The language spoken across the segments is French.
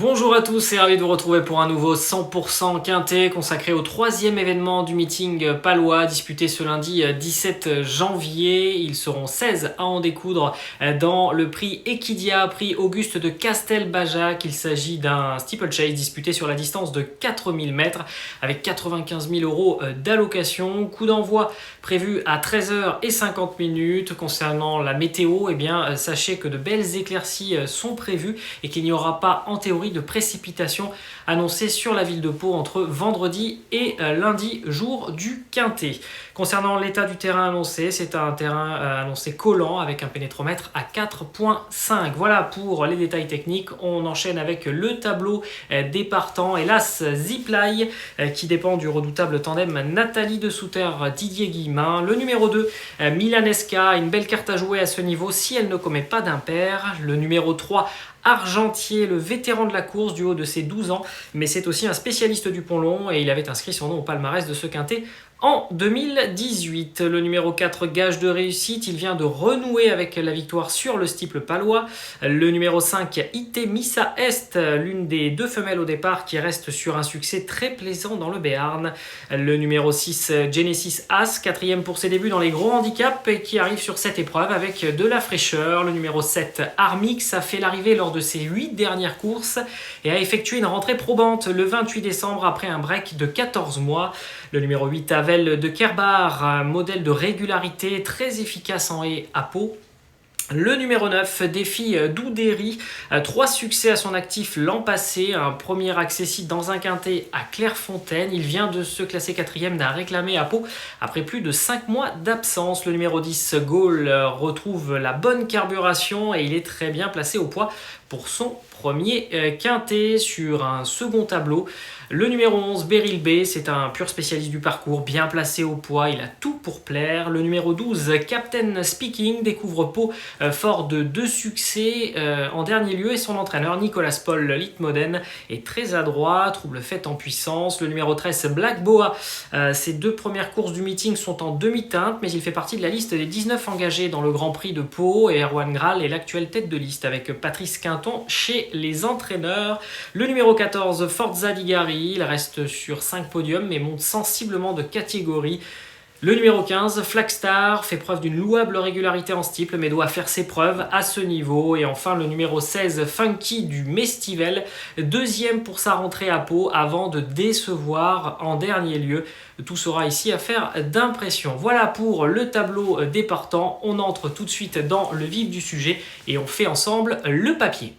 Bonjour à tous et ravi de vous retrouver pour un nouveau 100% quintet consacré au troisième événement du meeting palois disputé ce lundi 17 janvier. Ils seront 16 à en découdre dans le prix Equidia, prix Auguste de Castelbajac. Il s'agit d'un steeplechase disputé sur la distance de 4000 mètres avec 95 000 euros d'allocation. Coup d'envoi prévu à 13h50. Concernant la météo, sachez que de belles éclaircies sont prévues et qu'il n'y aura pas en théorie de précipitations annoncées sur la ville de Pau entre vendredi et lundi, jour du quintet. Concernant l'état du terrain annoncé, c'est un terrain annoncé collant avec un pénétromètre à 4,5. Voilà pour les détails techniques. On enchaîne avec le tableau des partants. Hélas, Zipline qui dépend du redoutable tandem Nathalie de Souter, Didier Guillemin. Le numéro 2, Milanesca, une belle carte à jouer à ce niveau si elle ne commet pas d'impair. Le numéro 3, Argentier, le vétéran de la course du haut de ses 12 ans, mais c'est aussi un spécialiste du pont long et il avait inscrit son nom au palmarès de ce quintet en 2018. Le numéro 4, gage de réussite, il vient de renouer avec la victoire sur le steeple palois. Le numéro 5, Itemissa Est, l'une des deux femelles au départ qui reste sur un succès très plaisant dans le Béarn. Le numéro 6, Genesis As, quatrième pour ses débuts dans les gros handicaps et qui arrive sur cette épreuve avec de la fraîcheur. Le numéro 7, Armix, a fait l'arrivée lors de ses 8 dernières courses et a effectué une rentrée probante le 28 décembre après un break de 14 mois. Le numéro 8, Avel de Kerbar, modèle de régularité très efficace en haie à Pau. Le numéro 9, Défi Doudéry, 3 succès à son actif l'an passé, un premier accessible dans un quintet à Clairefontaine. Il vient de se classer 4e d'un réclamé à Pau après plus de 5 mois d'absence. Le numéro 10, Gaulle, retrouve la bonne carburation et il est très bien placé au poids pour son premier quintet. Sur un second tableau, le numéro 11, Beryl B, c'est un pur spécialiste du parcours, bien placé au poids, il a tout pour plaire. Le numéro 12, Captain Speaking, découvre Pau fort de 2 succès en dernier lieu et son entraîneur Nicolas Paul Litmoden est très adroit, trouble fait en puissance. Le numéro 13, Black Boa, ses 2 premières courses du meeting sont en demi-teinte, mais il fait partie de la liste des 19 engagés dans le Grand Prix de Pau et Erwan Graal est l'actuelle tête de liste avec Patrice Quinton chez les entraîneurs. Le numéro 14, Forza Ligari, il reste sur 5 podiums mais monte sensiblement de catégorie. Le numéro 15, Flagstar, fait preuve d'une louable régularité en steeple mais doit faire ses preuves à ce niveau. Et enfin le numéro 16, Funky du Mestivel, deuxième pour sa rentrée à Pau avant de décevoir en dernier lieu. Tout sera ici affaire d'impression. Voilà pour le tableau des partants. On entre tout de suite dans le vif du sujet et on fait ensemble le papier.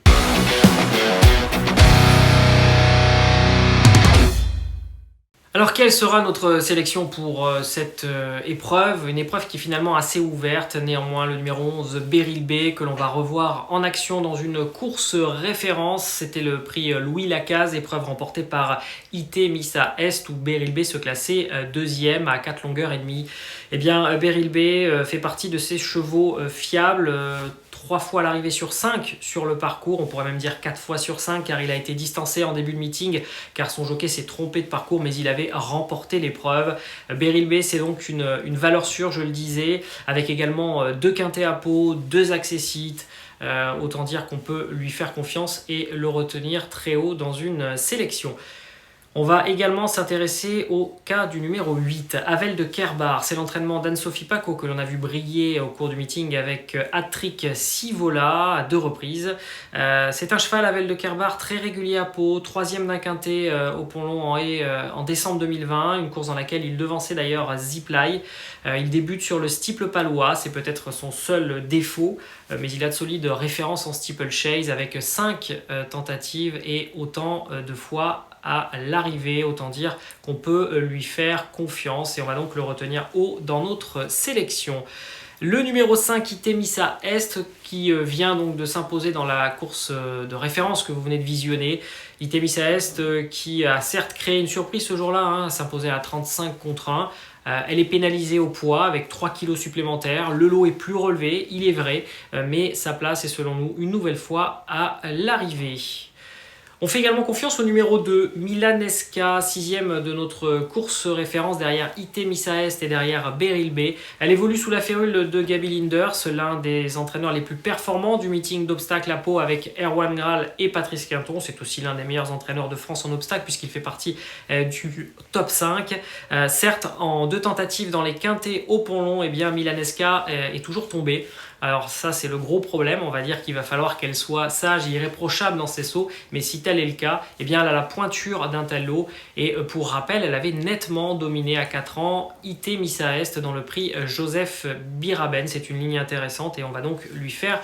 Alors quelle sera notre sélection pour cette épreuve? Une épreuve qui est finalement assez ouverte. Néanmoins, le numéro 11, Beryl B, que l'on va revoir en action dans une course référence. C'était le prix Louis Lacaze, épreuve remportée par Itemissa Est, où Beryl B se classait deuxième à 4 longueurs et demie. Beryl B fait partie de ces chevaux fiables. 3 fois l'arrivée sur 5 sur le parcours, on pourrait même dire 4 fois sur 5 car il a été distancé en début de meeting car son jockey s'est trompé de parcours mais il avait remporté l'épreuve. Beryl B, c'est donc une valeur sûre, je le disais, avec également 2 quintets à Pau, 2 accessites. Autant dire qu'on peut lui faire confiance et le retenir très haut dans une sélection. On va également s'intéresser au cas du numéro 8, Avel de Kerbar. C'est l'entraînement d'Anne-Sophie Paco que l'on a vu briller au cours du meeting avec Hat-Trick Sivola à 2 reprises. C'est un cheval, Avel de Kerbar, très régulier à Pau, 3e d'un quintet au Pont Long en haie en décembre 2020, une course dans laquelle il devançait d'ailleurs Zipline. Il débute sur le steeple palois, c'est peut-être son seul défaut, mais il a de solides références en steeplechase avec 5 tentatives et autant de fois à l'arrivée, autant dire qu'on peut lui faire confiance et on va donc le retenir haut dans notre sélection. Le numéro 5, Itemissa Est, qui vient donc de s'imposer dans la course de référence que vous venez de visionner. Itemissa Est qui a certes créé une surprise ce jour-là, s'imposer à 35 contre 1. Elle est pénalisée au poids avec 3 kilos supplémentaires. Le lot est plus relevé, il est vrai, mais sa place est selon nous une nouvelle fois à l'arrivée. On fait également confiance au numéro 2, Milaneska, 6e de notre course référence derrière IT Missa Est et derrière Beryl B. Elle évolue sous la férule de Gabi Linders, l'un des entraîneurs les plus performants du meeting d'obstacles à Pau avec Erwan Graal et Patrice Quinton. C'est aussi l'un des meilleurs entraîneurs de France en obstacles puisqu'il fait partie du top 5. Certes, en 2 tentatives dans les quintés au Pont-Long, eh bien Milaneska est toujours tombée. Alors ça, c'est le gros problème. On va dire qu'il va falloir qu'elle soit sage et irréprochable dans ses sauts. Mais si tel est le cas, eh bien, elle a la pointure d'un tel lot. Et pour rappel, elle avait nettement dominé à 4 ans IT Missa Est dans le prix Joseph Biraben. C'est une ligne intéressante et on va donc lui faire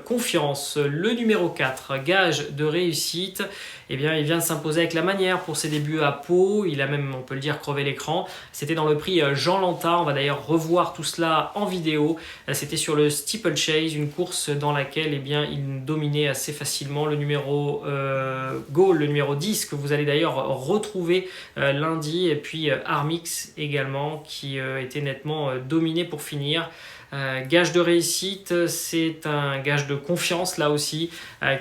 confiance. Le numéro 4, gage de réussite, eh bien, il vient de s'imposer avec la manière pour ses débuts à Pau. Il a même, on peut le dire, crevé l'écran. C'était dans le prix Jean Lanta. On va d'ailleurs revoir tout cela en vidéo. C'était sur le Steeplechase, une course dans laquelle eh bien, il dominait assez facilement le numéro Gaulle, le numéro 10, que vous allez d'ailleurs retrouver lundi. Et puis Armix également, qui était nettement dominé pour finir. Gage de réussite, c'est un gage de confiance là aussi,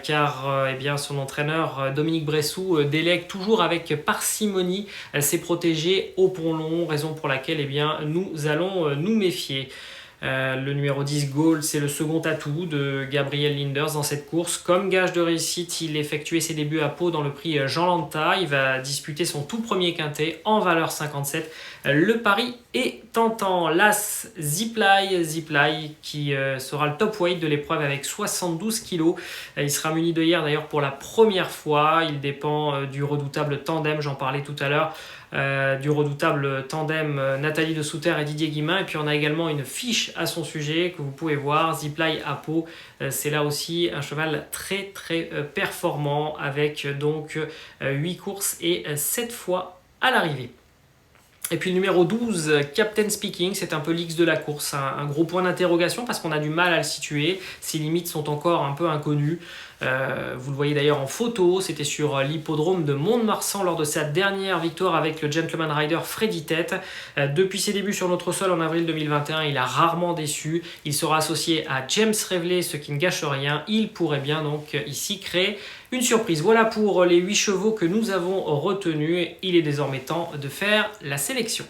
car eh bien, son entraîneur Dominique Bressou délègue toujours avec parcimonie ses protégés au Pont-Long, raison pour laquelle eh bien, nous allons nous méfier. Le numéro 10 Gaulle, c'est le second atout de Gabriel Linders dans cette course. Comme gage de réussite, il effectuait ses débuts à Pau dans le prix Jean Lanta. Il va disputer son tout premier quintet en valeur 57. Le pari est tentant. L'As Ziply qui sera le top weight de l'épreuve avec 72 kg. Il sera muni d'œillères d'ailleurs pour la première fois. Il dépend du redoutable tandem, j'en parlais tout à l'heure. Du redoutable tandem Nathalie de Souter et Didier Guimin. Et puis on a également une fiche à son sujet que vous pouvez voir, Ziply à Pau. C'est là aussi un cheval très performant avec donc 8 courses et 7 fois à l'arrivée. Et puis le numéro 12, Captain Speaking, c'est un peu l'X de la course, un gros point d'interrogation parce qu'on a du mal à le situer, ses limites sont encore un peu inconnues. Vous le voyez d'ailleurs en photo, c'était sur l'hippodrome de Mont-de-Marsan lors de sa dernière victoire avec le Gentleman Rider Freddy Tête. Depuis ses débuts sur notre sol en avril 2021, il a rarement déçu. Il sera associé à James Reveley, ce qui ne gâche rien. Il pourrait bien donc ici créer une surprise. Voilà pour les 8 chevaux que nous avons retenus. Il est désormais temps de faire la sélection.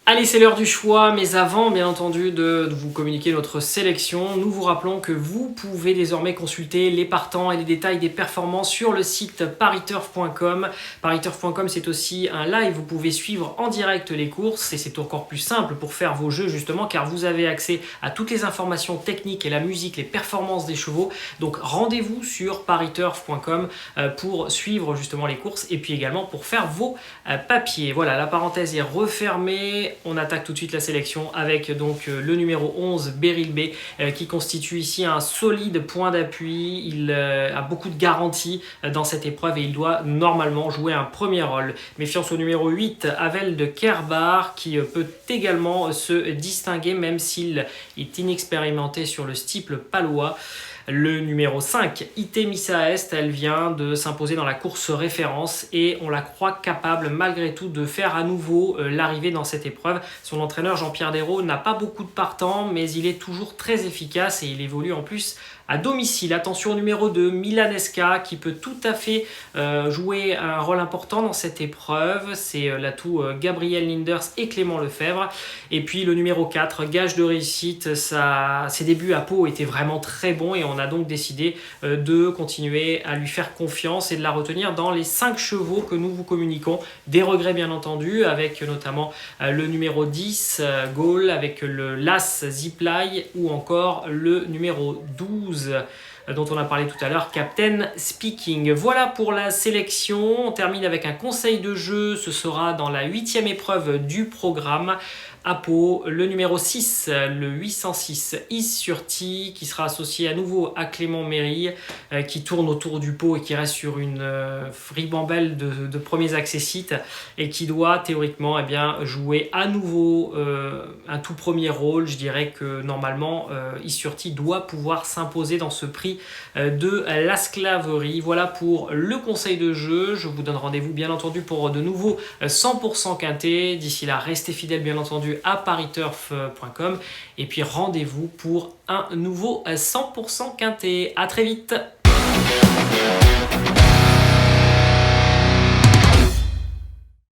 Allez, c'est l'heure du choix, mais avant, bien entendu, de vous communiquer notre sélection, nous vous rappelons que vous pouvez désormais consulter les partants et les détails des performances sur le site pariturf.com. Pariturf.com, c'est aussi un live, vous pouvez suivre en direct les courses et c'est encore plus simple pour faire vos jeux justement, car vous avez accès à toutes les informations techniques et la musique, les performances des chevaux. Donc rendez-vous sur pariturf.com pour suivre justement les courses et puis également pour faire vos papiers. Voilà, la parenthèse est refermée. On attaque tout de suite la sélection avec donc le numéro 11, Beryl B, qui constitue ici un solide point d'appui. Il a beaucoup de garanties dans cette épreuve et il doit normalement jouer un premier rôle. Méfiance au numéro 8, Avel de Kerbar, qui peut également se distinguer même s'il est inexpérimenté sur le steeple palois. Le numéro 5, IT Missa Est, elle vient de s'imposer dans la course référence et on la croit capable malgré tout de faire à nouveau l'arrivée dans cette épreuve. Son entraîneur Jean-Pierre Desraux n'a pas beaucoup de partants mais il est toujours très efficace et il évolue en plus à domicile. Attention au numéro 2, Milaneska, qui peut tout à fait jouer un rôle important dans cette épreuve. C'est l'atout Gabriel Linders et Clément Lefebvre. Et puis le numéro 4, gage de réussite. Ses débuts à Pau étaient vraiment très bons et on a donc décidé de continuer à lui faire confiance et de la retenir dans les 5 chevaux que nous vous communiquons. Des regrets bien entendu, avec notamment le numéro 10, Gaulle, avec le Las Ziply ou encore le numéro 12, dont on a parlé tout à l'heure, Captain Speaking. Voilà pour la sélection. On termine avec un conseil de jeu. Ce sera dans la 8e épreuve du programme à Pau, le numéro 6, le 806 Is sur T, qui sera associé à nouveau à Clément Méry, qui tourne autour du pot et qui reste sur une ribambelle de premiers accessites et qui doit théoriquement eh bien, jouer à nouveau un tout premier rôle. Je dirais que normalement Is sur T doit pouvoir s'imposer dans ce prix de la Sclaverie. Voilà pour le conseil de jeu. Je vous donne rendez-vous bien entendu pour de nouveau 100% quinté. D'ici là, restez fidèles bien entendu vue à pariturf.com. Et puis rendez-vous pour un nouveau 100% quintet. À très vite.